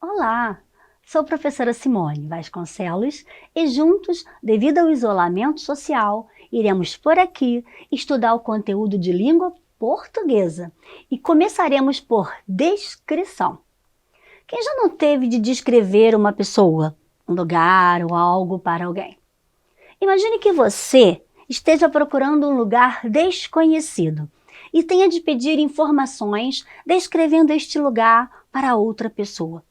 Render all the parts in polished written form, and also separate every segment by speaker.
Speaker 1: Olá, sou a professora Simone Vasconcelos e juntos, devido ao isolamento social, iremos por aqui estudar o conteúdo de língua portuguesa e começaremos por descrição. Quem já não teve de descrever uma pessoa, um lugar ou algo para alguém? Imagine que você esteja procurando um lugar desconhecido e tenha de pedir informações descrevendo este lugar para outra pessoa.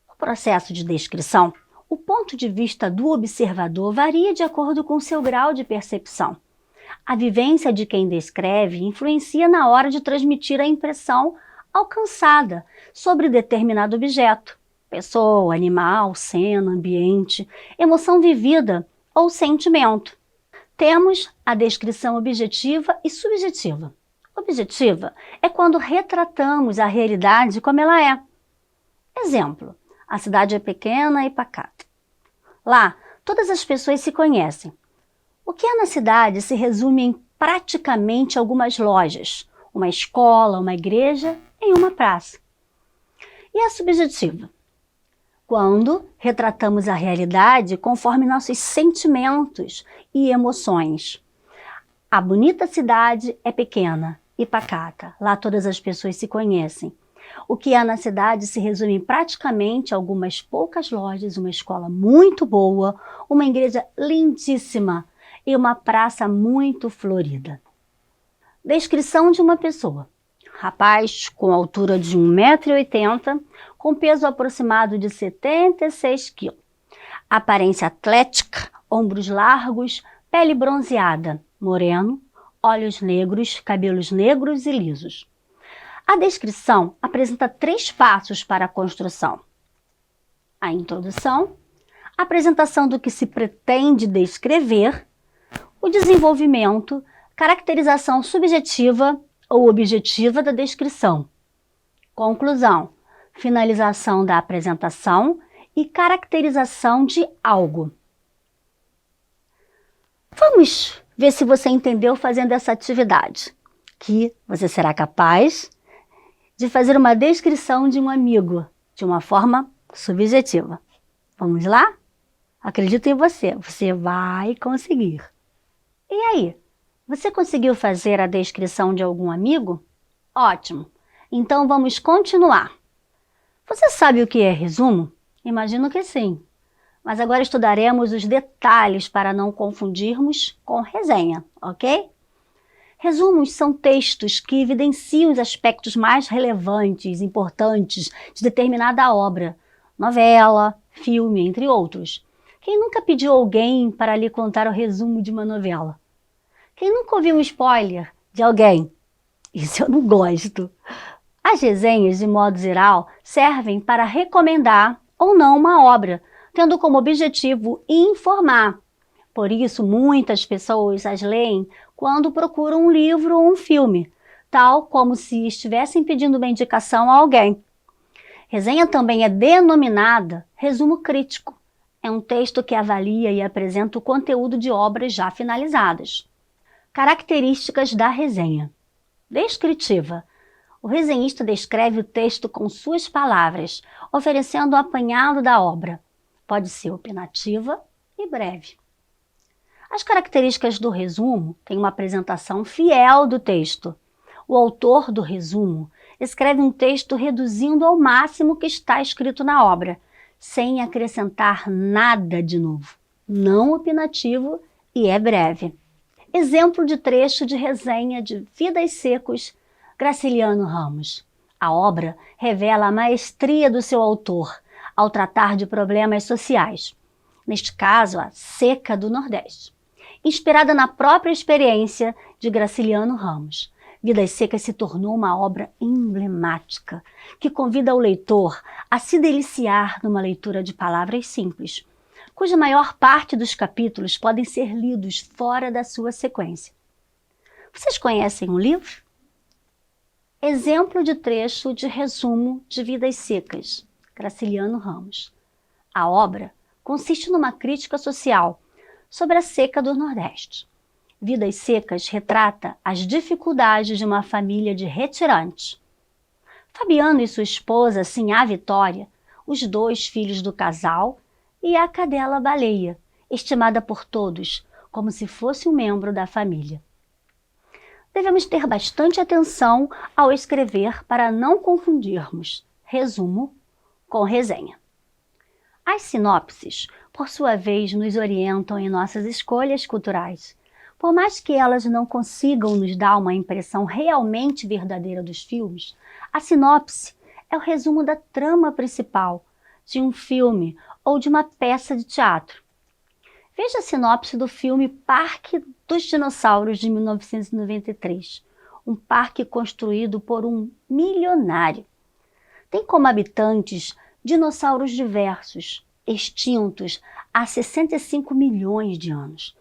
Speaker 1: No processo de descrição, o ponto de vista do observador varia de acordo com seu grau de percepção. A vivência de quem descreve influencia na hora de transmitir a impressão alcançada sobre determinado objeto, pessoa, animal, cena, ambiente, emoção vivida ou sentimento. Temos a descrição objetiva e subjetiva. Objetiva é quando retratamos a realidade como ela é. Exemplo, a cidade é pequena e pacata. Lá, todas as pessoas se conhecem. O que há na cidade se resume em praticamente algumas lojas, uma escola, uma igreja e uma praça. E a subjetiva? Quando retratamos a realidade conforme nossos sentimentos e emoções. A bonita cidade é pequena e pacata. Lá todas as pessoas se conhecem. O que há na cidade se resume em praticamente algumas poucas lojas, uma escola muito boa, uma igreja lindíssima e uma praça muito florida. Descrição de uma pessoa. Rapaz com altura de 1,80 m, com peso aproximado de 76 kg. Aparência atlética, ombros largos, pele bronzeada, moreno, olhos negros, cabelos negros e lisos. A descrição apresenta 3 passos para a construção. A introdução, a apresentação do que se pretende descrever, o desenvolvimento, caracterização subjetiva ou objetiva da descrição. Conclusão, finalização da apresentação e caracterização de algo. Vamos ver se você entendeu fazendo essa atividade, que você será capaz de fazer uma descrição de um amigo de uma forma subjetiva. Vamos lá? Acredito em você, você vai conseguir. E aí, você conseguiu fazer a descrição de algum amigo? Ótimo! Então vamos continuar. Você sabe o que é resumo? Imagino que sim. Mas agora estudaremos os detalhes para não confundirmos com resenha, ok? Resumos são textos que evidenciam os aspectos mais relevantes, importantes de determinada obra, novela, filme, entre outros. Quem nunca pediu alguém para lhe contar o resumo de uma novela? Quem nunca ouviu um spoiler de alguém? Isso eu não gosto. As resenhas, de modo geral, servem para recomendar ou não uma obra, tendo como objetivo informar. Por isso, muitas pessoas as leem quando procuram um livro ou um filme, tal como se estivessem pedindo uma indicação a alguém. Resenha também é denominada resumo crítico. É um texto que avalia e apresenta o conteúdo de obras já finalizadas. Características da resenha. Descritiva. O resenhista descreve o texto com suas palavras, oferecendo um apanhado da obra. Pode ser opinativa e breve. As características do resumo têm uma apresentação fiel do texto. O autor do resumo escreve um texto reduzindo ao máximo o que está escrito na obra, sem acrescentar nada de novo. Não opinativo e é breve. Exemplo de trecho de resenha de Vidas Secas, Graciliano Ramos. A obra revela a maestria do seu autor ao tratar de problemas sociais. Neste caso, a seca do Nordeste. Inspirada na própria experiência de Graciliano Ramos, Vidas Secas se tornou uma obra emblemática que convida o leitor a se deliciar numa leitura de palavras simples, cuja maior parte dos capítulos podem ser lidos fora da sua sequência. Vocês conhecem um livro? Exemplo de trecho de resumo de Vidas Secas, Graciliano Ramos. A obra consiste numa crítica social sobre a seca do Nordeste. Vidas Secas retrata as dificuldades de uma família de retirantes. Fabiano e sua esposa, Sinhá Vitória, os 2 filhos do casal e a cadela Baleia, estimada por todos como se fosse um membro da família. Devemos ter bastante atenção ao escrever para não confundirmos resumo com resenha. As sinopses, por sua vez, nos orientam em nossas escolhas culturais. Por mais que elas não consigam nos dar uma impressão realmente verdadeira dos filmes, a sinopse é o resumo da trama principal de um filme ou de uma peça de teatro. Veja a sinopse do filme Parque dos Dinossauros de 1993, um parque construído por um milionário. Tem como habitantes dinossauros diversos, extintos há 65 milhões de anos.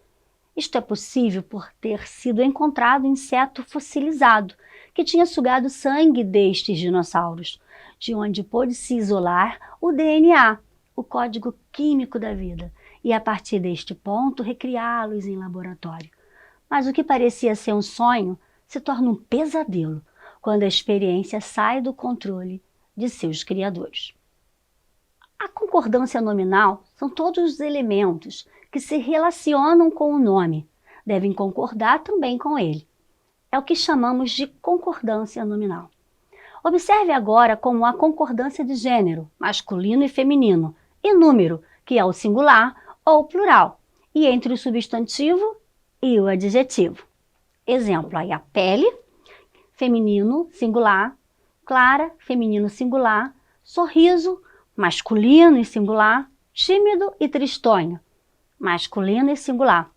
Speaker 1: Isto é possível por ter sido encontrado inseto fossilizado que tinha sugado sangue destes dinossauros, de onde pôde-se isolar o DNA, o código químico da vida, e a partir deste ponto recriá-los em laboratório. Mas o que parecia ser um sonho se torna um pesadelo quando a experiência sai do controle de seus criadores. A concordância nominal são todos os elementos que se relacionam com o nome, devem concordar também com ele. É o que chamamos de concordância nominal. Observe agora como a concordância de gênero, masculino e feminino, e número, que é o singular ou plural, e entre o substantivo e o adjetivo. Exemplo aí, a pele, feminino, singular, clara, feminino, singular, sorriso, masculino e singular, tímido e tristonho, masculino e singular.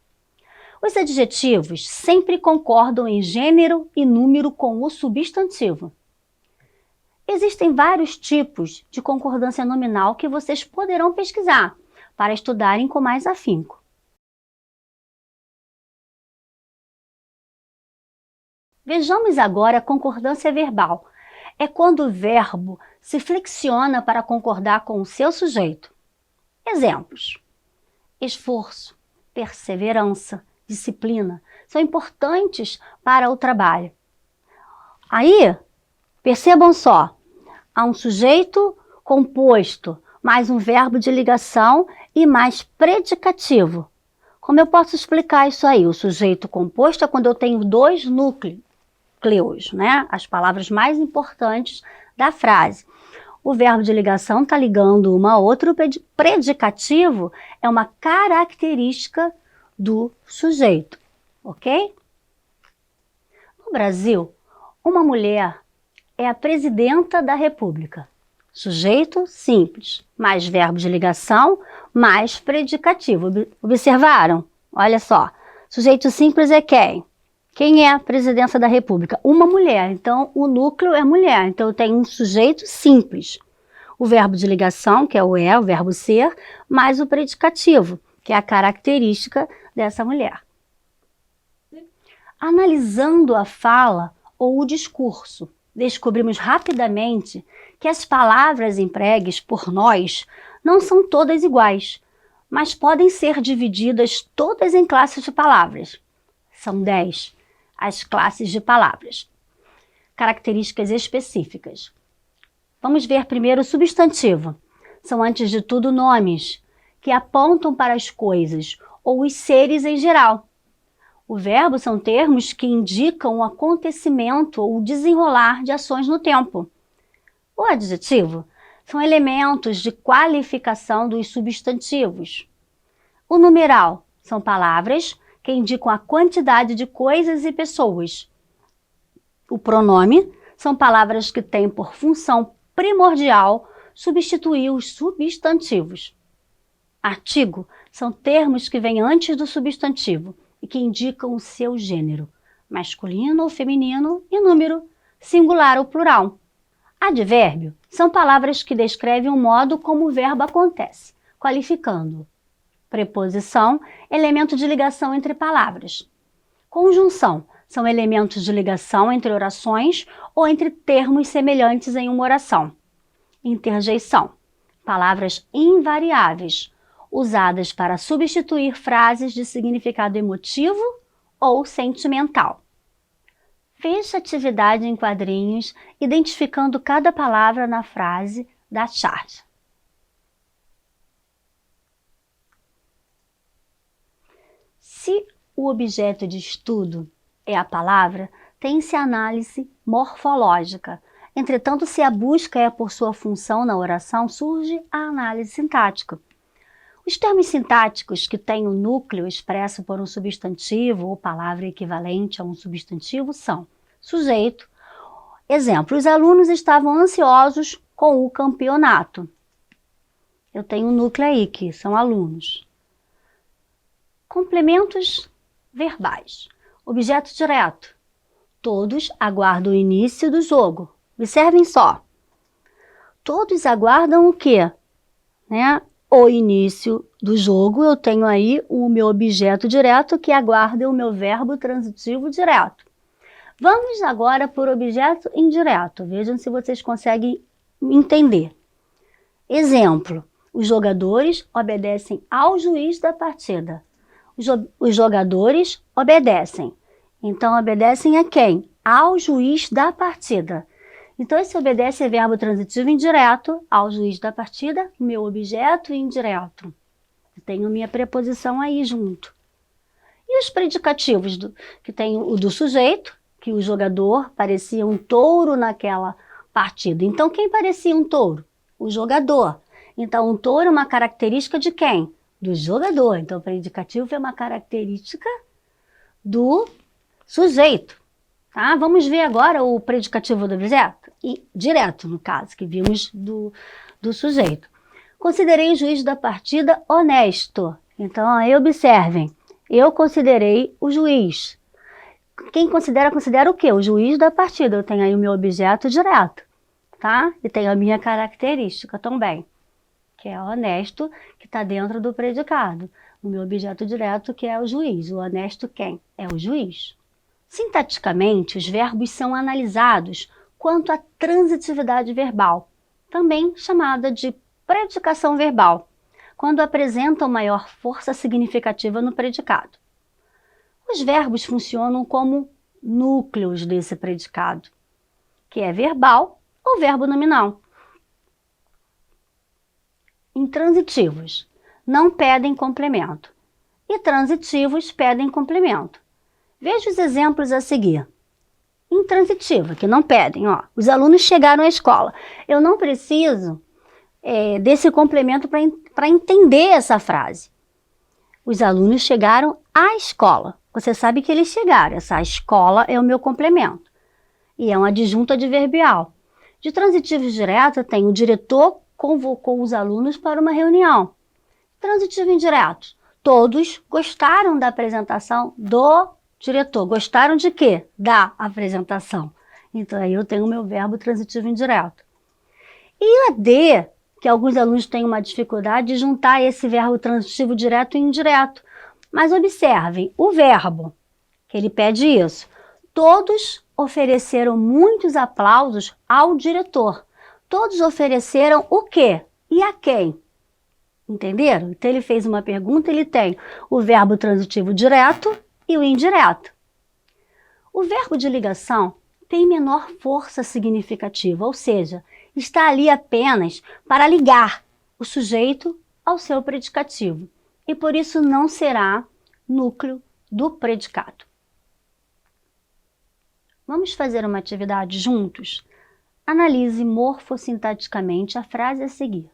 Speaker 1: Os adjetivos sempre concordam em gênero e número com o substantivo. Existem vários tipos de concordância nominal que vocês poderão pesquisar para estudarem com mais afinco. Vejamos agora a concordância verbal. É quando o verbo se flexiona para concordar com o seu sujeito. Exemplos: esforço, perseverança, disciplina são importantes para o trabalho. Aí, percebam só, há um sujeito composto, mais um verbo de ligação e mais predicativo. Como eu posso explicar isso aí? O sujeito composto é quando eu tenho 2 núcleos, né? As palavras mais importantes da frase. O verbo de ligação está ligando uma a outra, o predicativo é uma característica do sujeito, ok? No Brasil, uma mulher é a presidenta da República. Sujeito simples, mais verbo de ligação, mais predicativo. Observaram? Olha só, sujeito simples é quem? Quem é a presidência da República? Uma mulher, então o núcleo é mulher, então eu tenho um sujeito simples. O verbo de ligação, que é o verbo ser, mais o predicativo, que é a característica dessa mulher. Analisando a fala ou o discurso, descobrimos rapidamente que as palavras empregues por nós não são todas iguais, mas podem ser divididas todas em classes de palavras. São 10 as classes de palavras. Características específicas. Vamos ver primeiro o substantivo. São, antes de tudo, nomes que apontam para as coisas ou os seres em geral. O verbo são termos que indicam o acontecimento ou o desenrolar de ações no tempo. O adjetivo são elementos de qualificação dos substantivos. O numeral são palavras que indicam a quantidade de coisas e pessoas. O pronome são palavras que têm por função primordial substituir os substantivos. Artigo são termos que vêm antes do substantivo e que indicam o seu gênero, masculino ou feminino, e número, singular ou plural. Advérbio são palavras que descrevem o modo como o verbo acontece, qualificando-o. Preposição, elemento de ligação entre palavras. Conjunção são elementos de ligação entre orações ou entre termos semelhantes em uma oração. Interjeição, palavras invariáveis, usadas para substituir frases de significado emotivo ou sentimental. Feche a atividade em quadrinhos, identificando cada palavra na frase da charge. Se o objeto de estudo é a palavra, tem-se análise morfológica. Entretanto, se a busca é por sua função na oração, surge a análise sintática. Os termos sintáticos que têm o núcleo expresso por um substantivo ou palavra equivalente a um substantivo são sujeito. Exemplo, os alunos estavam ansiosos com o campeonato. Eu tenho um núcleo aí, que são alunos. Complementos verbais. Objeto direto. Todos aguardam o início do jogo. Observem só. Todos aguardam o quê? O início do jogo, eu tenho aí o meu objeto direto que aguarda o meu verbo transitivo direto. Vamos agora por objeto indireto. Vejam se vocês conseguem entender. Exemplo, os jogadores obedecem ao juiz da partida. Os jogadores obedecem. Então, obedecem a quem? Ao juiz da partida. Então, esse obedece é verbo transitivo indireto, ao juiz da partida, meu objeto indireto. Eu tenho minha preposição aí junto. E os predicativos, que tem o do sujeito, que o jogador parecia um touro naquela partida. Então, quem parecia um touro? O jogador. Então, um touro é uma característica de quem? Do jogador. Então, o predicativo é uma característica do sujeito. Tá? Vamos ver agora o predicativo do objeto? Direto, no caso, que vimos do sujeito. Considerei o juiz da partida honesto. Então, aí observem. Eu considerei o juiz. Quem considera o quê? O juiz da partida. Eu tenho aí o meu objeto direto. Tá? E tenho a minha característica também, que é honesto, que está dentro do predicado. O meu objeto direto, que é o juiz. O honesto quem? É o juiz. Sintaticamente, os verbos são analisados quanto à transitividade verbal, também chamada de predicação verbal, quando apresentam maior força significativa no predicado. Os verbos funcionam como núcleos desse predicado, que é verbal ou verbo nominal. Intransitivos não pedem complemento e transitivos pedem complemento. Veja os exemplos a seguir. Intransitiva, que não pedem. Os alunos chegaram à escola. Eu não preciso desse complemento para entender essa frase. Os alunos chegaram à escola. Você sabe que eles chegaram. Essa escola é o meu complemento. E é um adjunto adverbial. De transitivos diretos, tem o diretor convocou os alunos para uma reunião. Transitivo indireto. Todos gostaram da apresentação do diretor. Gostaram de quê? Da apresentação. Então, aí eu tenho o meu verbo transitivo indireto. E a D, que alguns alunos têm uma dificuldade de juntar esse verbo transitivo direto e indireto. Mas observem, o verbo, que ele pede isso. Todos ofereceram muitos aplausos ao diretor. Todos ofereceram o quê? E a quem? Entenderam? Então, ele fez uma pergunta, ele tem o verbo transitivo direto e o indireto. O verbo de ligação tem menor força significativa, ou seja, está ali apenas para ligar o sujeito ao seu predicativo e por isso não será núcleo do predicado. Vamos fazer uma atividade juntos? Analise morfossintaticamente a frase a seguir.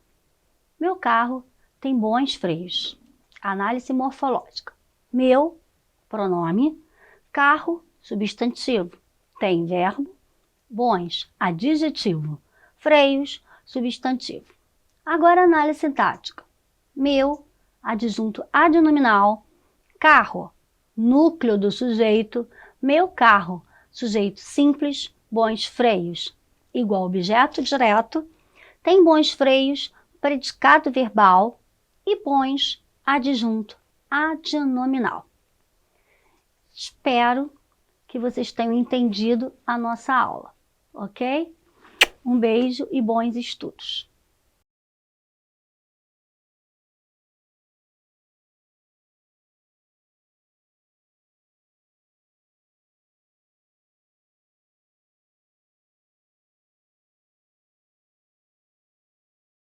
Speaker 1: Meu carro tem bons freios. Análise morfológica. Meu, pronome, carro, substantivo, tem verbo, bons, adjetivo, freios, substantivo. Agora análise sintática. Meu, adjunto adnominal, carro, núcleo do sujeito, meu carro, sujeito simples, bons freios, igual objeto direto, tem bons freios, predicado verbal e bons, adjunto adnominal. Espero que vocês tenham entendido a nossa aula, ok? Um beijo e bons estudos!